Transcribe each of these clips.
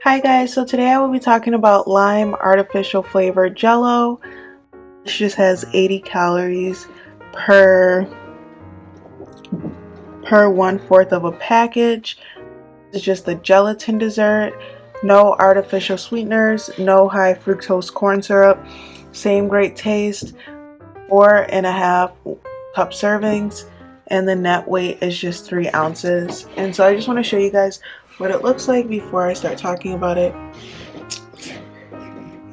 Hi guys, so today I will be talking about lime artificial flavored Jell-O. This just has 80 calories per 1/4 of a package. It's just a gelatin dessert, no artificial sweeteners, no high fructose corn syrup, same great taste, 4.5 cup servings, and the net weight is just 3 ounces. And so I just want to show you guys what it looks like before I start talking about it.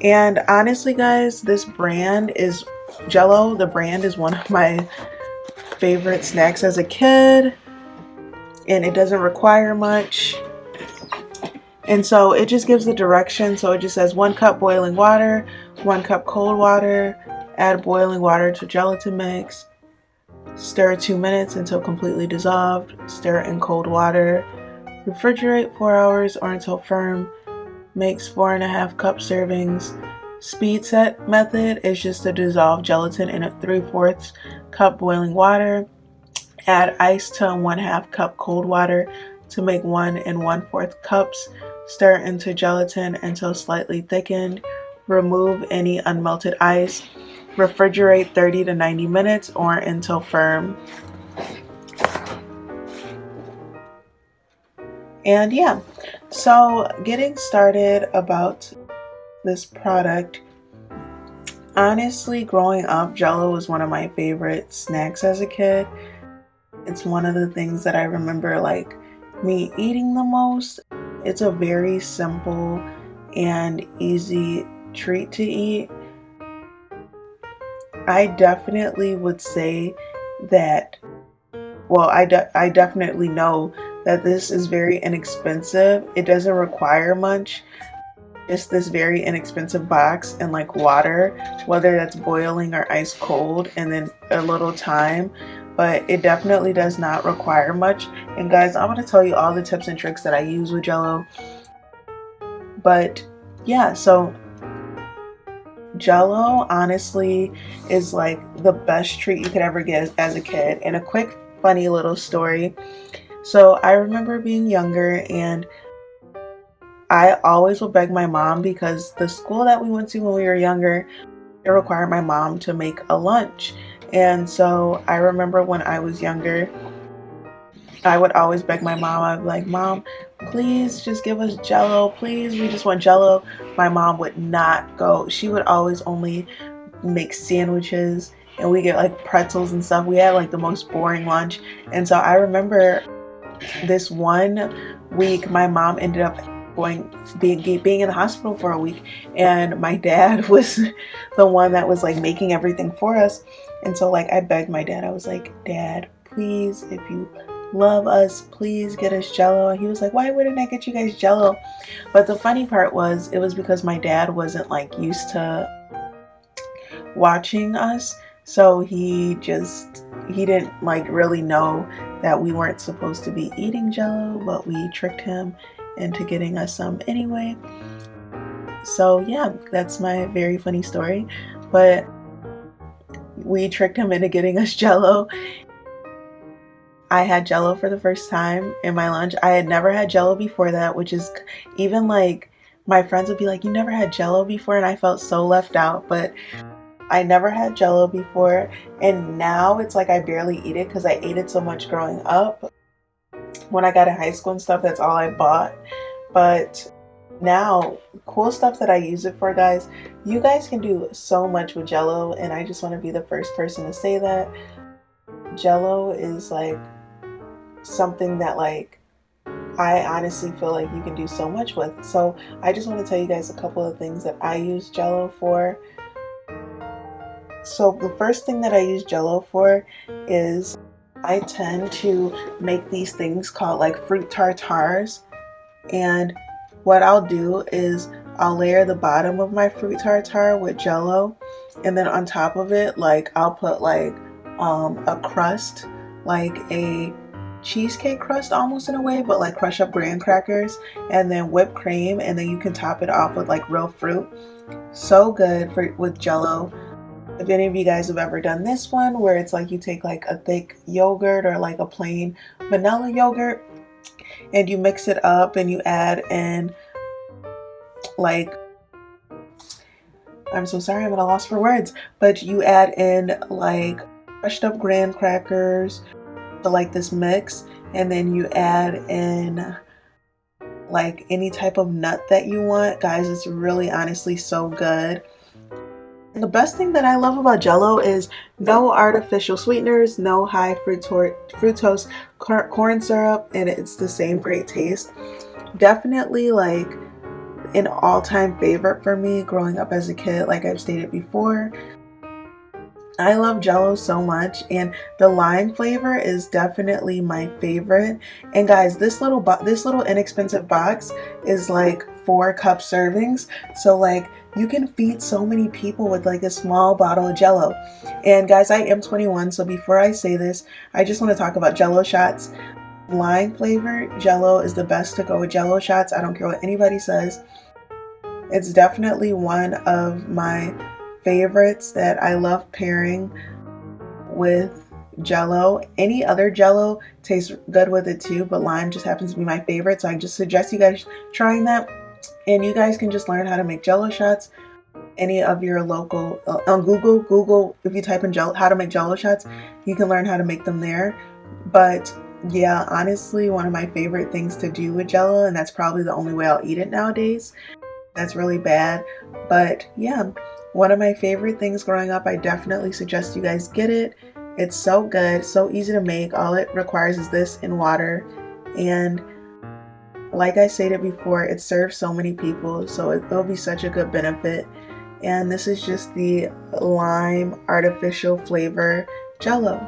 And honestly guys, this brand is Jell-O. The brand is one of my favorite snacks as a kid, and it doesn't require much. And so it just gives the direction. So it just says 1 cup boiling water, 1 cup cold water, add boiling water to gelatin mix, stir 2 minutes until completely dissolved, stir in cold water, refrigerate 4 hours or until firm, makes 4.5 cup servings. Speed set method is just to dissolve gelatin in a 3/4 cup boiling water, add ice to 1/2 cup cold water to make 1 1/4 cups, stir into gelatin until slightly thickened, remove any unmelted ice, refrigerate 30 to 90 minutes or until firm. And yeah, so getting started about this product, honestly, growing up, Jell-O was one of my favorite snacks as a kid. It's one of the things that I remember like me eating the most. It's a very simple and easy treat to eat. I definitely would say that, well, I definitely know that this is very inexpensive. It doesn't require much. Just this very inexpensive box and like water, whether that's boiling or ice cold, and then a little thyme. But it definitely does not require much. And guys, I'm going to tell you all the tips and tricks that I use with Jell-O. But yeah, so Jell-O honestly is like the best treat you could ever get as a kid. And a quick funny little story. So I remember being younger, and I always would beg my mom, because the school that we went to when we were younger, it required my mom to make a lunch. And so I remember when I was younger, I would always beg my mom. I'd be like, Mom, please just give us Jell-O. Please, we just want Jell-O. My mom would not go. She would always only make sandwiches, and we get like pretzels and stuff. We had like the most boring lunch. And so I remember this one week, my mom ended up being in the hospital for a week, and my dad was the one that was like making everything for us. And so like I begged my dad. I was like, Dad, please, if you love us, please get us Jell-O. And he was like, why wouldn't I get you guys Jell-O? But the funny part was, it was because my dad wasn't like used to watching us, so he didn't like really know that we weren't supposed to be eating Jell-O, but we tricked him into getting us some anyway. So yeah, that's my very funny story. But we tricked him into getting us Jell-O. I had Jell-O for the first time in my lunch. I had never had Jell-O before that, which is even like my friends would be like, you never had Jell-O before? And I felt so left out. But I never had Jell-O before, and now it's like I barely eat it because I ate it so much growing up. When I got to high school and stuff, that's all I bought. But now, cool stuff that I use it for, guys. You guys can do so much with Jell-O, and I just want to be the first person to say that. Jell-O is like something that like I honestly feel like you can do so much with. So I just want to tell you guys a couple of things that I use Jell-O for. So the first thing that I use Jell-O for is I tend to make these things called like fruit tartars. And what I'll do is I'll layer the bottom of my fruit tartar with Jell-O, and then on top of it, like I'll put like a crust, like a cheesecake crust almost in a way, but like crush up graham crackers, and then whipped cream, and then you can top it off with like real fruit. So good with Jell-O. If any of you guys have ever done this one, where it's like you take like a thick yogurt or like a plain vanilla yogurt, and you mix it up and you add in like, I'm so sorry, I'm at a loss for words, but you add in like crushed up graham crackers to like this mix, and then you add in like any type of nut that you want. Guys, it's really honestly so good. And the best thing that I love about Jell-O is no artificial sweeteners, no high fructose corn syrup, and it's the same great taste. Definitely like an all-time favorite for me growing up as a kid, like I've stated before. I love Jell-O so much, and the lime flavor is definitely my favorite. And guys, this little inexpensive box is like 4 cup servings, so like you can feed so many people with like a small bottle of Jell-O. And guys, I am 21, so before I say this, I just want to talk about Jell-O shots. Lime flavor Jell-O is the best to go with Jell-O shots. I don't care what anybody says. It's definitely one of my favorites that I love pairing with Jell-O. Any other Jell-O tastes good with it too, but lime just happens to be my favorite, so I just suggest you guys trying that. And you guys can just learn how to make Jell-O shots. Any of your local on Google, if you type in how to make Jell-O shots, you can learn how to make them there. But yeah, honestly, one of my favorite things to do with Jell-O, and that's probably the only way I'll eat it nowadays. That's really bad, but yeah, one of my favorite things growing up. I definitely suggest you guys get it. It's so good, so easy to make. All it requires is this and water, and like I stated before, it serves so many people, so it'll be such a good benefit. And this is just the lime artificial flavor Jell-O.